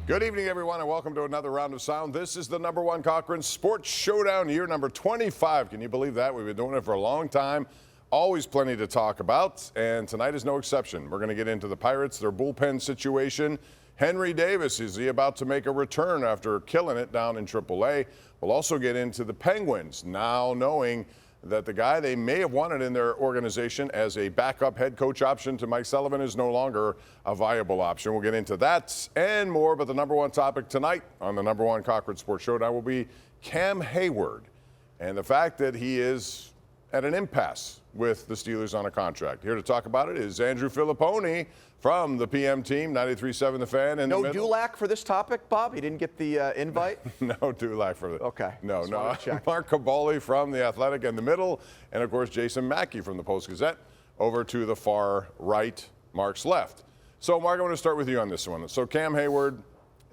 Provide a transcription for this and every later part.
Good evening, everyone, and welcome to another round of sound. This is the #1 Cochran Sports Showdown, year number 25. Can you believe that? We've been doing it for a long time. Always plenty to talk about, and tonight is no exception. We're going to get into the Pirates, their bullpen situation. Henry Davis, is he about to make a return after killing it down in AAA? We'll also get into the Penguins, now knowing that the guy they may have wanted in their organization as a backup head coach option to Mike Sullivan is no longer a viable option. We'll get into that and more, but the #1 topic tonight on the #1 Cochran Sports Showdown will be Cam Heyward and the fact that he is at an impasse with the Steelers on a contract. Here to talk about it is Andrew Fillipponi from the PM team, 93.7 The Fan. No Dulac for this topic, Bob? You didn't get the invite? No Dulac for the. Okay. No. Mark Kaboly from The Athletic in the middle, and of course Jason Mackey from the Post-Gazette over to the far right, Mark's left. So Mark, I want to start with you on this one. So Cam Heyward,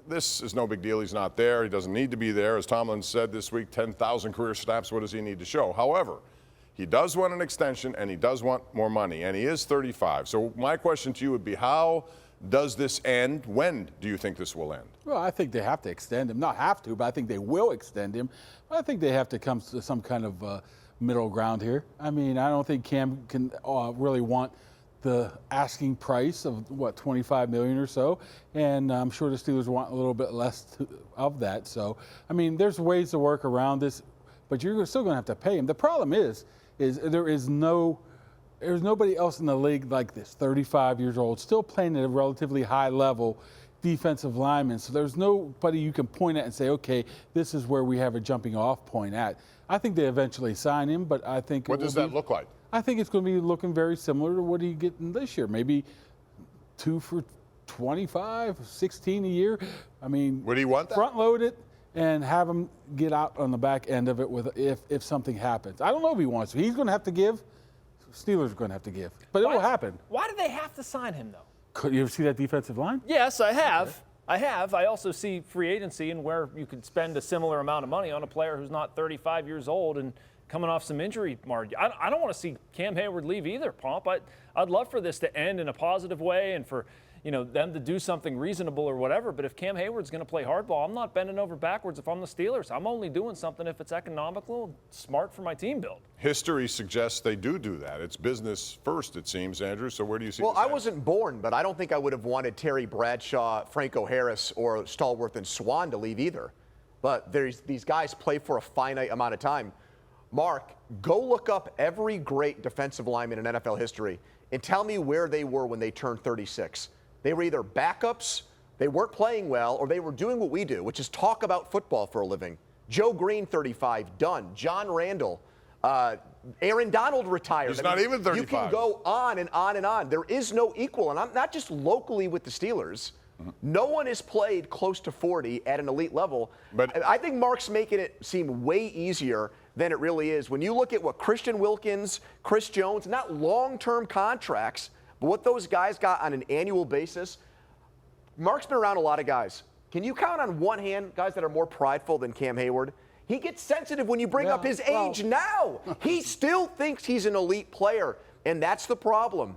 this is no big deal. He's not there. He doesn't need to be there. As Tomlin said this week, 10,000 career snaps. What does he need to show? However, he does want an extension, and he does want more money, and he is 35. So my question to you would be, how does this end? When do you think this will end? Well, I think they have to extend him. Not have to, but I think they will extend him. I think they have to come to some kind of middle ground here. I mean, I don't think Cam can really want the asking price of, what, $25 million or so, and I'm sure the Steelers want a little bit less of that. So, I mean, there's ways to work around this, but you're still going to have to pay him. The problem is there's nobody else in the league like this, 35 years old, still playing at a relatively high level, defensive lineman. So there's nobody you can point at and say, okay, this is where we have a jumping off point at. I think they eventually sign him, but I think what does that look like? I think it's going to be looking very similar to what he getting this year, maybe 2 for 25, 16 a year. I mean, would he want that? Front load it and have him get out on the back end of it with if something happens. I don't know if he wants to. He's going to have to give. Steelers are going to have to give. But it will happen. Why do they have to sign him, though? Could you ever see that defensive line? Yes, I have. Okay. I have. I also see free agency and where you could spend a similar amount of money on a player who's not 35 years old and coming off some injury margin. I don't want to see Cam Heyward leave either, Pomp. I'd love for this to end in a positive way and for them to do something reasonable or whatever. But if Cam Heyward's going to play hardball, I'm not bending over backwards if I'm the Steelers. I'm only doing something if it's economical, smart for my team build. History suggests they do that. It's business first, it seems, Andrew. So where do you see Well, this I wasn't born, but I don't think I would have wanted Terry Bradshaw, Franco Harris, or Stallworth and Swan to leave either. But these guys play for a finite amount of time. Mark, go look up every great defensive lineman in NFL history and tell me where they were when they turned 36. They were either backups, they weren't playing well, or they were doing what we do, which is talk about football for a living. Joe Green, 35, done. John Randall, Aaron Donald retired. He's not even 35. You can go on and on and on. There is no equal, and I'm not just locally with the Steelers. No one has played close to 40 at an elite level. But I think Mark's making it seem way easier than it really is. When you look at what Christian Wilkins, Chris Jones, not long-term contracts, but what those guys got on an annual basis, Mark's been around a lot of guys. Can you count on one hand guys that are more prideful than Cam Heyward? He gets sensitive when you bring up his age now. He still thinks he's an elite player, and that's the problem.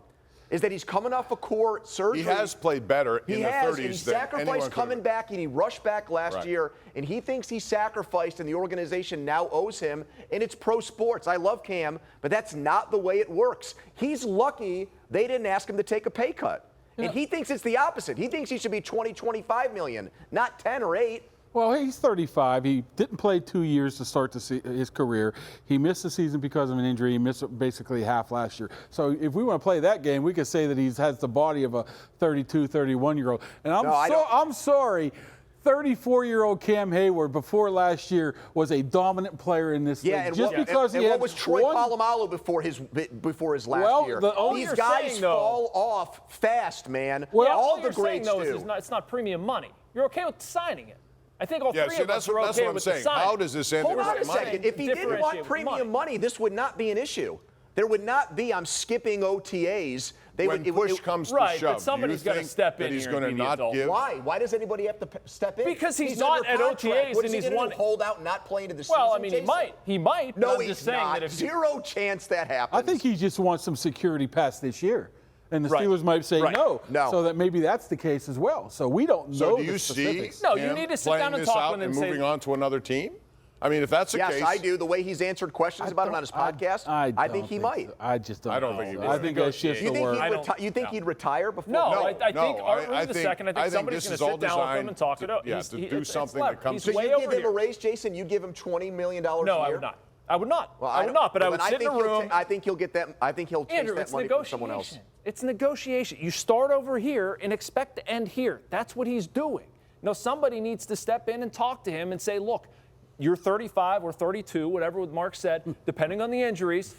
Is that he's coming off a core surgery. He has played better in the 30s. And he sacrificed coming back, and he rushed back last year, and he thinks he sacrificed, and the organization now owes him, and it's pro sports. I love Cam, but that's not the way it works. He's lucky they didn't ask him to take a pay cut. Yeah. And he thinks it's the opposite. He thinks he should be 20, 25 million, not 10 or 8. Well, he's 35. He didn't play 2 years to start his career. He missed the season because of an injury. He missed basically half last year. So if we want to play that game, we could say that he has the body of a 32, 31-year-old. And I'm sorry, 34-year-old Cam Heyward before last year was a dominant player in this league. And what was Troy Polamalu before his last year? These guys fall off fast, man. Well, all the greats do. It's not premium money. You're okay with signing it. I think all three of us are that's okay what I'm saying. How does this end? Hold on a second. If he didn't want premium money, this would not be an issue. There would not be, I'm skipping OTAs. When push comes to shove, but somebody's got to step in. He's going to not give. Why? Why does anybody have to step in? Because he's not at OTAs and he's one hold out, not play into the season. Well, I mean, he might. No, he's just saying not. That if zero chance that happens. I think he just wants some security past this year. And the Steelers might say no. So that maybe that's the case as well. So we don't know So do you the specifics. see No, you need to sit down and talk with him and and say, moving on to another team? I mean, if that's the case. Yes, I do. The way he's answered questions about him on his podcast, I think he might. So. I just don't. I don't think he will. I think that's just You the word. think he'd retire before? No, No, I think Art I the think- second. I think somebody's this going to is sit all down with him designed and talk it to- out. yeah, to do something that comes So to you way give over him a here. raise, Jason? You give him $20 million a year? No, I would not. I would not. Well, I would not. But I would then sit in a room. I think he'll get that. I think he'll chase Andrew, that it's money from someone else. negotiation. It's negotiation. You start over here and expect to end here. That's what he's doing. Now, somebody needs to step in and talk to him and say, look, you're 35 or 32, whatever Mark said, depending on the injuries,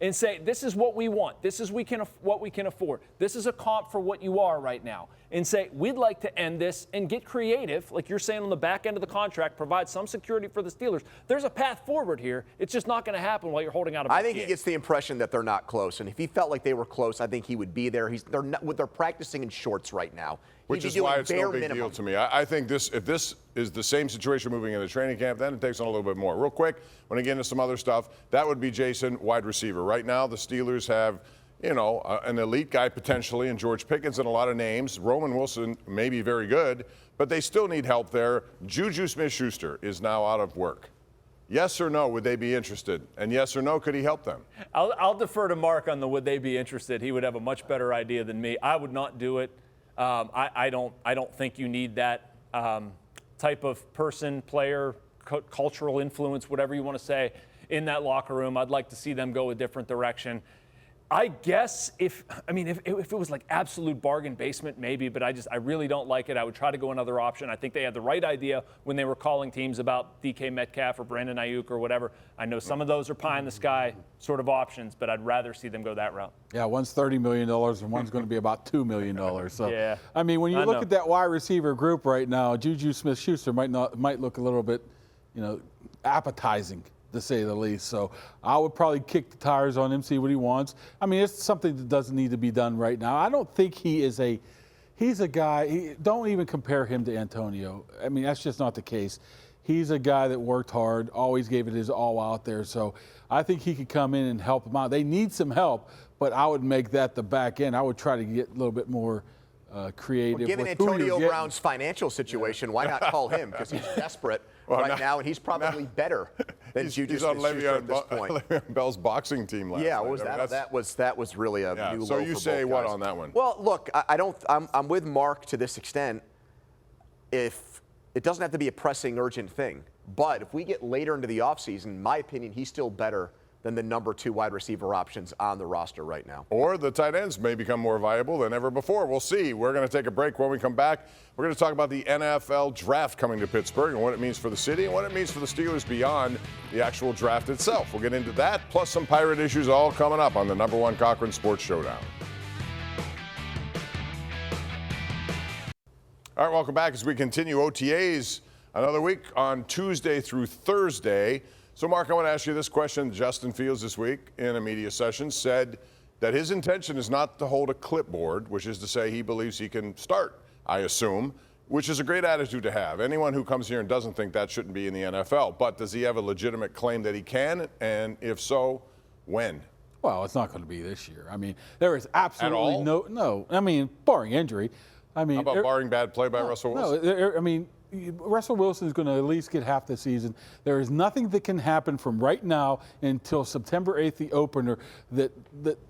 and say, this is what we want. This is what we can afford. This is a comp for what you are right now. And say, we'd like to end this and get creative, like you're saying on the back end of the contract, provide some security for the Steelers. There's a path forward here. It's just not going to happen while you're holding out a big I think he gig. gets the impression that they're not close. And if he felt like they were close, I think he would be there. They're practicing in shorts right now. Which is why it's no big deal to me. I think if this is the same situation moving into training camp, then it takes on a little bit more. Real quick, when I get into some other stuff, that would be Jason, wide receiver. Right now, the Steelers have, an elite guy potentially in George Pickens and a lot of names. Roman Wilson may be very good, but they still need help there. Juju Smith-Schuster is now out of work. Yes or no, would they be interested? And yes or no, could he help them? I'll defer to Mark on the would they be interested. He would have a much better idea than me. I would not do it. I don't think you need that type of person, player, cultural influence, whatever you want to say, in that locker room. I'd like to see them go a different direction. I guess if it was like absolute bargain basement, maybe, but I really don't like it. I would try to go another option. I think they had the right idea when they were calling teams about DK Metcalf or Brandon Ayuk or whatever. I know some of those are pie in the sky sort of options, but I'd rather see them go that route. Yeah, one's $30 million and one's going to be about $2 million. So, yeah. I mean, when you look at that wide receiver group right now, Juju Smith-Schuster might look a little bit, appetizing, to say the least. So I would probably kick the tires on him, see what he wants. I mean, it's something that doesn't need to be done right now. I don't think he's a guy, don't even compare him to Antonio. I mean, that's just not the case. He's a guy that worked hard, always gave it his all out there. So I think he could come in and help them out. They need some help, but I would make that the back end. I would try to get a little bit more creative. Well, given Antonio Brown's financial situation, why not call him? Because he's desperate now, and he's probably better than Juju Smith-Schuster at this point. Le'Veon Bell's boxing team last night. Yeah, that was really a new low So you for say both what guys. on that one? Well, look, I'm with Mark to this extent. If it doesn't have to be a pressing, urgent thing, but if we get later into the offseason, in my opinion, he's still better than the number 2 wide receiver options on the roster right now. Or the tight ends may become more viable than ever before. We'll see. We're going to take a break. When we come back, we're going to talk about the NFL draft coming to Pittsburgh and what it means for the city and what it means for the Steelers beyond the actual draft itself. We'll get into that, plus some Pirate issues all coming up on the #1 Cochran Sports Showdown. All right, welcome back as we continue OTAs another week on Tuesday through Thursday. So, Mark, I want to ask you this question. Justin Fields this week in a media session said that his intention is not to hold a clipboard, which is to say he believes he can start, I assume, which is a great attitude to have. Anyone who comes here and doesn't think that shouldn't be in the NFL. But does he have a legitimate claim that he can? And if so, when? Well, it's not going to be this year. I mean, there is absolutely all? no. I mean, barring injury. I mean, How about barring bad play by Russell Wilson? No, I mean, Russell Wilson is going to at least get half the season. There is nothing that can happen from right now until September 8th, the opener, that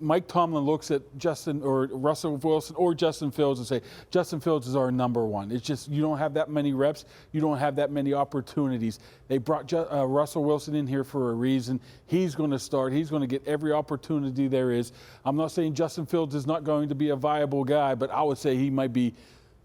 Mike Tomlin looks at Justin or Russell Wilson or Justin Fields and say, Justin Fields is our number one. It's just you don't have that many reps. You don't have that many opportunities. They brought Russell Wilson in here for a reason. He's going to start. He's going to get every opportunity there is. I'm not saying Justin Fields is not going to be a viable guy, but I would say he might be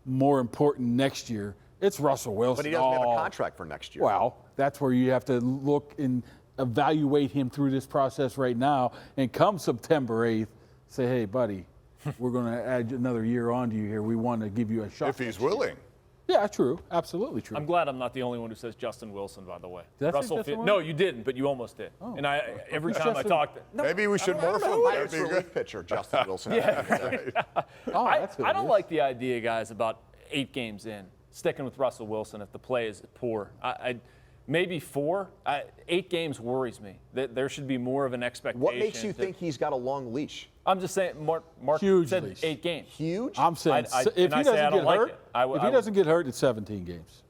more important next year. It's Russell Wilson. But he doesn't have a contract for next year. Well, that's where you have to look and evaluate him through this process right now. And come September 8th, say, hey, buddy, we're going to add another year on to you here. We want to give you a shot. If he's willing. Yeah, true. Absolutely true. I'm glad I'm not the only one who says Justin Wilson, by the way. Did I say Russell Justin Fields. Wilson? No, you didn't, but you almost did. Oh. And every time Justin? I talked. No, Maybe we should morph him. Pirates relief pitcher, Justin Wilson. That's who I it don't is. like the idea, guys, about 8 games in, sticking with Russell Wilson if the play is poor. Maybe 4. 8 games worries me. There should be more of an expectation. What makes you think he's got a long leash? I'm just saying, Mark Huge said leash. 8 games. Huge? I'm saying if he doesn't get hurt, if he doesn't get hurt, it's 17 games.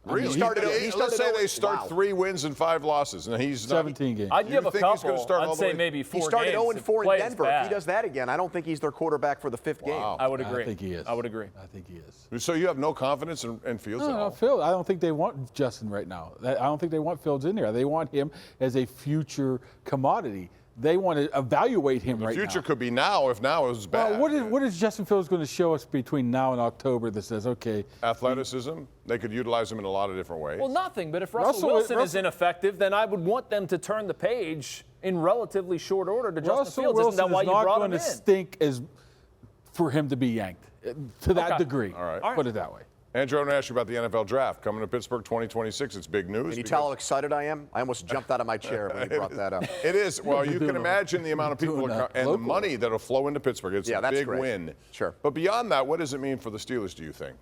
Really? Let's say they start 3 wins and 5 losses, and he's 17 games. I'd give a think he's gonna couple. start all I'd the say way? maybe 4 He started games. 0-4 in Denver. If Bad. he does that again, I don't think he's their quarterback for the 5th game. I would agree. I think he is. I would agree. I think he is. So you have no confidence in Fields at all? Fields. I don't think they want Justin right now. I don't think they want Fields in there. They want him as a future commodity. They want to evaluate him right now. The future could be now if now is bad. Well, what is Justin Fields going to show us between now and October that says, okay? Athleticism. They could utilize him in a lot of different ways. Well, nothing. But if Russell Wilson is ineffective, then I would want them to turn the page in relatively short order to Justin Fields. Wilson Isn't that why is you not brought going him to in? stink as for him to be yanked to that degree. All right. Put it that way. Andrew, I want to ask you about the NFL draft coming to Pittsburgh 2026. It's big news. Can you tell how excited I am? I almost jumped out of my chair when he brought that up. It is. Well, you can imagine the amount of people and the money that will flow into Pittsburgh. It's a that's big great. win. Sure. But beyond that, what does it mean for the Steelers, do you think?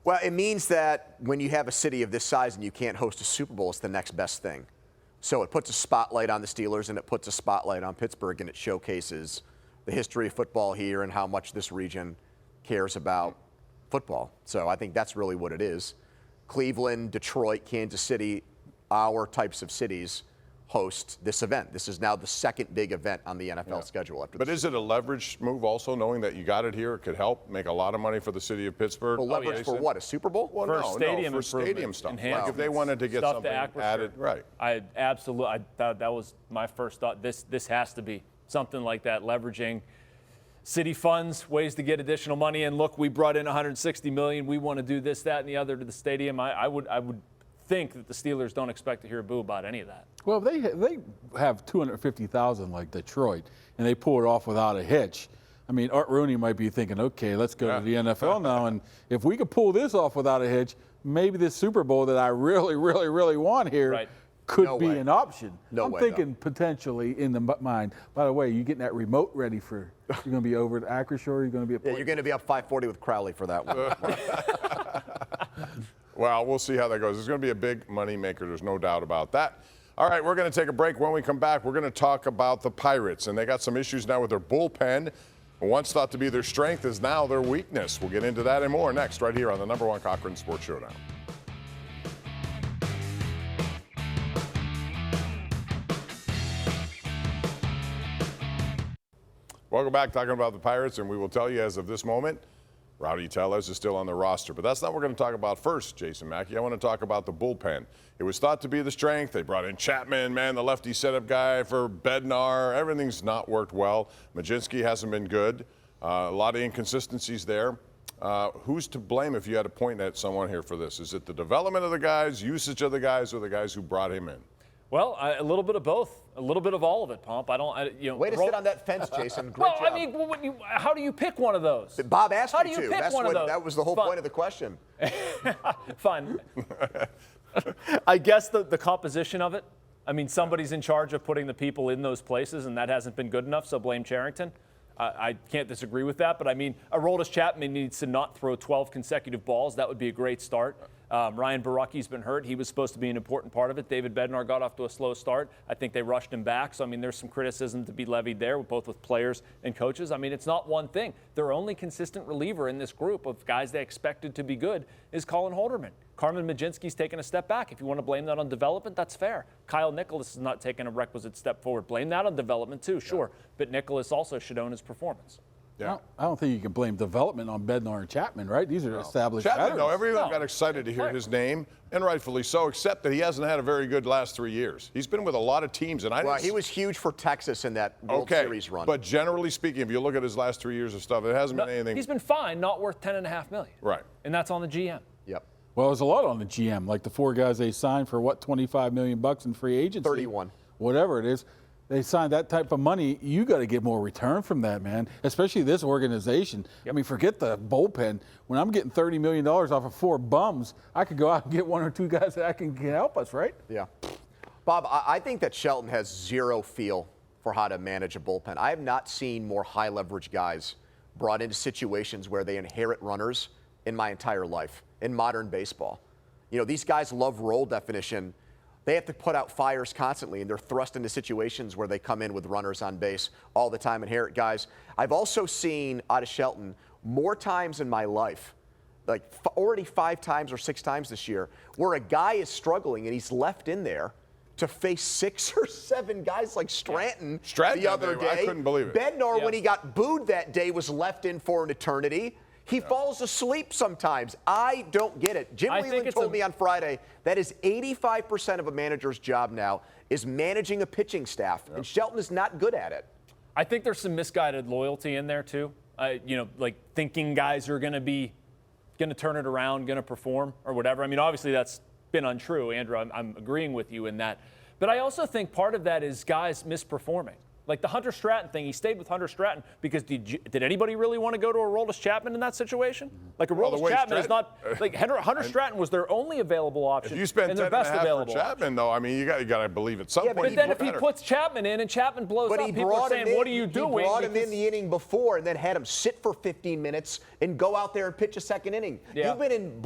Well, it means that when you have a city of this size and you can't host a Super Bowl, it's the next best thing. So it puts a spotlight on the Steelers and it puts a spotlight on Pittsburgh, and it showcases the history of football here and how much this region cares about football. So I think that's really what it is. Cleveland, Detroit, Kansas City, our types of cities host this event. This is now the second big event on the NFL schedule. But is it a leverage move also, knowing that you got it here? It could help make a lot of money for the city of Pittsburgh. Well, leverage for what, a Super Bowl? Well, For no, stadium for stadium stuff. Like if they wanted to get stuff something to added. Right. I thought that was my first thought. This has to be something like that, leveraging city funds, ways to get additional money. And look, we brought in $160 million. We want to do this, that, and the other to the stadium. I would think that the Steelers don't expect to hear a boo about any of that. Well, they have 250,000 like Detroit, and they pull it off without a hitch. I mean, Art Rooney might be thinking, okay, let's go to the NFL now, and if we could pull this off without a hitch, maybe this Super Bowl that I really, really, really want here could be an option. I'm thinking potentially in the mind. By the way, you getting that remote ready for? You're going to be over at Acrisure. You're going to be at. Yeah, you're going to be up 540 with Crowley for that one. Well, we'll see how that goes. It's going to be a big money maker. There's no doubt about that. All right, we're going to take a break. When we come back, we're going to talk about the Pirates, and they got some issues now with their bullpen. Once thought to be their strength is now their weakness. We'll get into that and more next, right here on the #1 Cochran Sports Showdown. Welcome back, talking about the Pirates, and we will tell you as of this moment, Rowdy Tellez is still on the roster. But that's not what we're going to talk about first, Jason Mackey. I want to talk about the bullpen. It was thought to be the strength. They brought in Chapman, the lefty setup guy for Bednar. Everything's not worked well. Majinski hasn't been good. A lot of inconsistencies there. Who's to blame if you had to point at someone here for this? Is it the development of the guys, usage of the guys, or the guys who brought him in? Well, a little bit of both. A little bit of all of it, Pomp. Way to sit on that fence, Jason. Great well, job. I mean, how do you pick one of those? Bob asked how you do you to. pick one of those? That was the whole point of the question. Fine. I guess the composition of it. I mean, somebody's in charge of putting the people in those places, and that hasn't been good enough, so blame Charrington. I can't disagree with that, but I mean, Aroldis Chapman needs to not throw 12 consecutive balls. That would be a great start. Ryan Baracki's been hurt. He was supposed to be an important part of it. David Bednar got off to a slow start. I think they rushed him back. So, I mean, there's some criticism to be levied there, both with players and coaches. I mean, it's not one thing. Their only consistent reliever in this group of guys they expected to be good is Colin Holderman. Carmen Majinski's taken a step back. If you want to blame that on development, that's fair. Kyle Nicholas has not taken a requisite step forward. Blame that on development, too, sure. But Nicholas also should own his performance. Yeah. I don't think you can blame development on Bednar and Chapman, right? These are established veterans. No, everyone got excited to hear his name, and rightfully so, except that he hasn't had a very good last 3 years. He's been with a lot of teams, and he was huge for Texas in that World Series run. But generally speaking, if you look at his last 3 years of stuff, it hasn't been anything. He's been fine, not worth $10.5 million. Right. And that's on the GM. Yep. Well, there's a lot on the GM, like the 4 guys they signed for $25 million in free agency. 31. Whatever it is. They signed that type of money, you got to get more return from that, man, especially this organization. Yep. I mean, forget the bullpen. When I'm getting $30 million off of 4 bums, I could go out and get 1 or 2 guys that can help us, right? Yeah. Bob, I think that Shelton has zero feel for how to manage a bullpen. I have not seen more high-leverage guys brought into situations where they inherit runners in my entire life, in modern baseball. You know, these guys love role definition. they have to put out fires constantly, and they're thrust into situations where they come in with runners on base all the time. And here, guys, I've also seen out of Shelton more times in my life, like already 5 times or 6 times this year, where a guy is struggling and he's left in there to face 6 or 7 guys like Stratton the other day. I couldn't believe it. Bednar, when he got booed that day, was left in for an eternity. He falls asleep sometimes. I don't get it. Jim Leland told me on Friday that is 85% of a manager's job now is managing a pitching staff, and Shelton is not good at it. I think there's some misguided loyalty in there too. Like thinking guys are going to turn it around, going to perform or whatever. I mean, obviously that's been untrue, Andrew. I'm agreeing with you in that. But I also think part of that is guys misperforming. Like the Hunter Stratton thing, he stayed with Hunter Stratton because did anybody really want to go to Aroldis Chapman in that situation? Like Aroldis Chapman is not like Hunter Stratton was their only available option. If you spend and their best available for Chapman, though, I mean, you got to believe at some point. But then if he puts Chapman in and Chapman blows up, people are saying, "What are you doing?" He brought him in the inning before and then had him sit for 15 minutes and go out there and pitch a second inning. Yeah. You've been in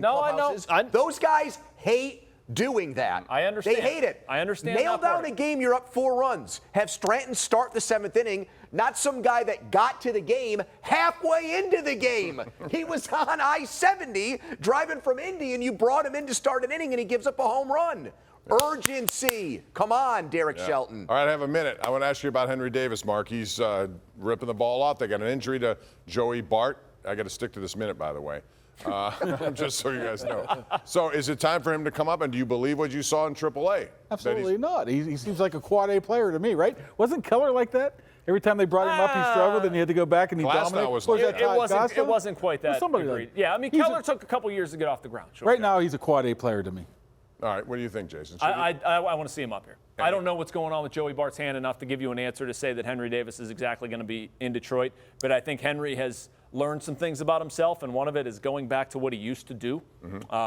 clubhouses. I know. Those guys hate doing that. I understand. They hate it. I understand. Nail down a game, you're up 4 runs. Have Stratton start the 7th inning, not some guy that got to the game halfway into the game. He was on I-70 driving from Indy, and you brought him in to start an inning, and he gives up a home run. Urgency. Come on, Derek Shelton. All right, I have a minute. I want to ask you about Henry Davis, Mark. He's ripping the ball off. They got an injury to Joey Bart. I got to stick to this minute, by the way. Just so you guys know. So is it time for him to come up, and do you believe what you saw in AAA? Absolutely not. He seems like a quad A player to me, right? Wasn't Keller like that? Every time they brought him up, he struggled, and he had to go back and he dominated. It wasn't quite that. Yeah, I mean, Keller took a couple years to get off the ground. Sure. Right now, he's a quad A player to me. All right, what do you think, Jason? I want to see him up here. I don't know what's going on with Joey Bart's hand enough to give you an answer to say that Henry Davis is exactly going to be in Detroit, but I think Henry has learned some things about himself, and one of it is going back to what he used to do,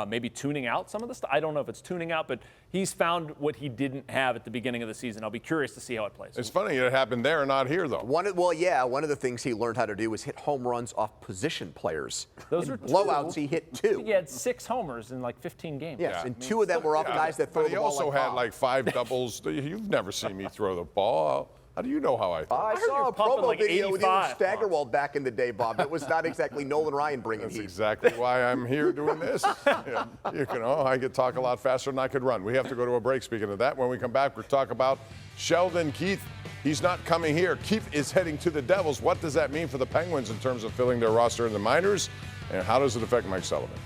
maybe tuning out some of the stuff. I don't know if it's tuning out, but he's found what he didn't have at the beginning of the season. I'll be curious to see how it plays. It's funny it happened there and not here, though. One of the things he learned how to do was hit home runs off position players. Those are blowouts. He hit 2. He had 6 homers in like 15 games. Yes, and 2 of them were off guys that throw the ball. He also had like 5 doubles. You've never seen me throw the ball. How do you know how I throw? I saw a promo like video with you and 85. Staggerwald back in the day, Bob. It was not exactly Nolan Ryan bringing That's heat. exactly why I'm here doing this. Yeah, I could talk a lot faster than I could run. We have to go to a break. Speaking of that, when we come back, we'll talk about Sheldon Keefe. He's not coming here. Keefe is heading to the Devils. What does that mean for the Penguins in terms of filling their roster in the minors? And how does it affect Mike Sullivan?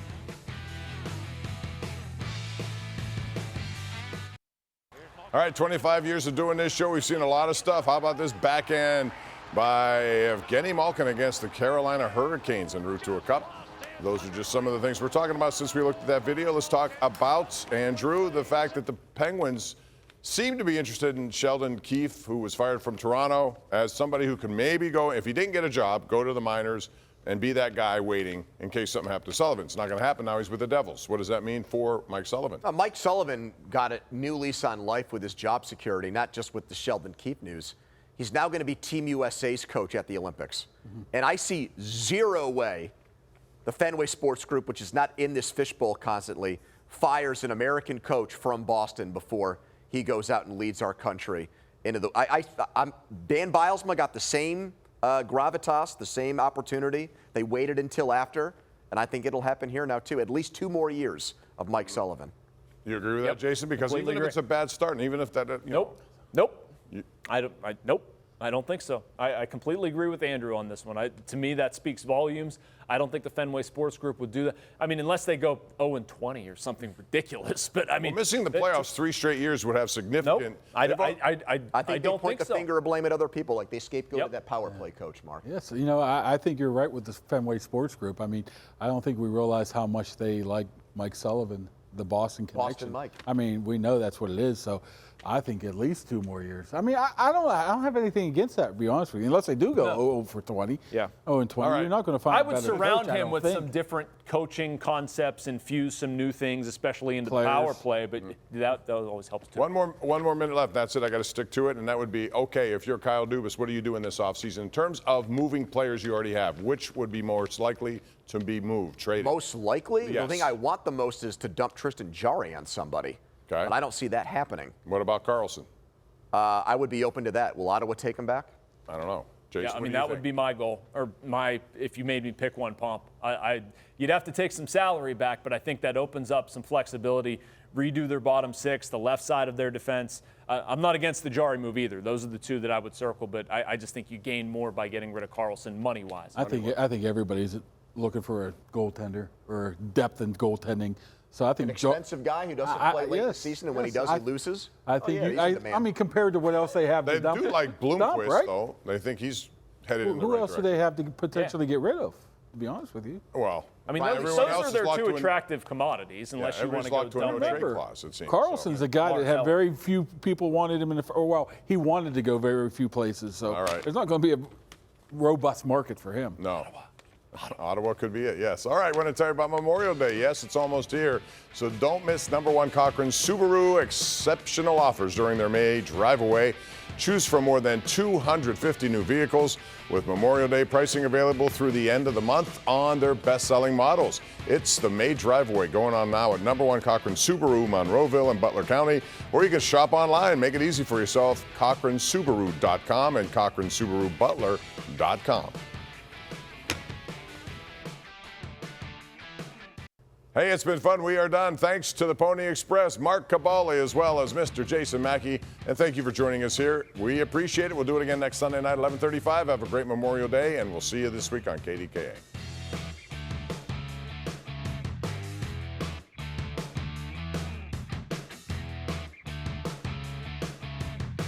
All right, 25 years of doing this show. We've seen a lot of stuff. How about this backhand by Evgeny Malkin against the Carolina Hurricanes en route to a cup? Those are just some of the things we're talking about since we looked at that video. Let's talk about, Andrew, the fact that the Penguins seem to be interested in Sheldon Keefe, who was fired from Toronto, as somebody who can maybe go, if he didn't get a job, go to the minors and be that guy waiting in case something happened to Sullivan. It's not going to happen now. He's with the Devils. What does that mean for Mike Sullivan? Mike Sullivan got a new lease on life with his job security, not just with the Sheldon Keefe news. He's now going to be Team USA's coach at the Olympics. And I see zero way the Fenway Sports Group, which is not in this fishbowl constantly, fires an American coach from Boston before he goes out and leads our country into the. Dan Bilesma got the same gravitas, the same opportunity. They waited until after, and I think it'll happen here now too. At least 2 more years of Mike Sullivan. You agree with that, Jason? Because even if it's a bad start, and even if that, Nope. I don't think so. I completely agree with Andrew on this one. To me, that speaks volumes. I don't think the Fenway Sports Group would do that. I mean, unless they go 0-20 or something ridiculous. But I mean, missing the playoffs 3 straight years would have significant. Nope. I think they point the finger of blame at other people, like they scapegoated that power play coach, Mark. Yes, I think you're right with the Fenway Sports Group. I mean, I don't think we realize how much they like Mike Sullivan, the Boston connection. Boston Mike. I mean, we know that's what it is. So I think at least 2 more years. I mean, I don't have anything against that, to be honest with you, unless they do go 0-20. Yeah. 0-20. Right. You're not going to find. I would surround him with some some different coaching concepts, infuse some new things, especially into the power play. But that always helps too. One more minute left. That's it. I got to stick to it, and that would be okay. If you're Kyle Dubas, what do you do in this offseason in terms of moving players you already have? Which would be most likely to be moved, traded? Most likely? Yes. The thing I want the most is to dump Tristan Jarry on somebody. Okay. But I don't see that happening. What about Carlson? I would be open to that. Will Ottawa take him back? I don't know. Jason, Yeah, I what mean, do you that would think? be my goal, or if you made me pick one, Pomp. You'd have to take some salary back, but I think that opens up some flexibility, redo their bottom six, the left side of their defense. I'm not against the Jari move either. Those are the two that I would circle, but I just think you gain more by getting rid of Carlson money-wise. I think everybody's looking for a goaltender or depth in goaltending. So I think An expensive guy who doesn't play late in the season, and when he does, he loses. I think. he's in demand. I mean, compared to what else they have They to dump, do like Bloomquist, dump, right? though. They think he's headed in the Who right else do direction. they have to potentially get rid of? To be honest with you. Well, I mean, everyone those else are is their locked two to an- attractive commodities, unless you want everybody's to go locked to a dumb. no-trade Remember, clause, it seems. Carlson's so. a guy that had Martel. very few people wanted him in he wanted to go very few places. So All right. there's not going to be a robust market for him. No. Ottawa could be it, yes. All right, we're going to tell you about Memorial Day. Yes, it's almost here. So don't miss number one Cochran Subaru exceptional offers during their May drive away. Choose from more than 250 new vehicles with Memorial Day pricing available through the end of the month on their best-selling models. It's the May drive away going on now at number one Cochran Subaru, Monroeville and Butler County. Or you can shop online, make it easy for yourself, CochranSubaru.com and CochranSubaruButler.com. Hey, it's been fun. We are done. Thanks to the Pony Express, Mark Kaboly, as well as Mr. Jason Mackey. And thank you for joining us here. We appreciate it. We'll do it again next Sunday night, 11:35. Have a great Memorial Day, and we'll see you this week on KDKA.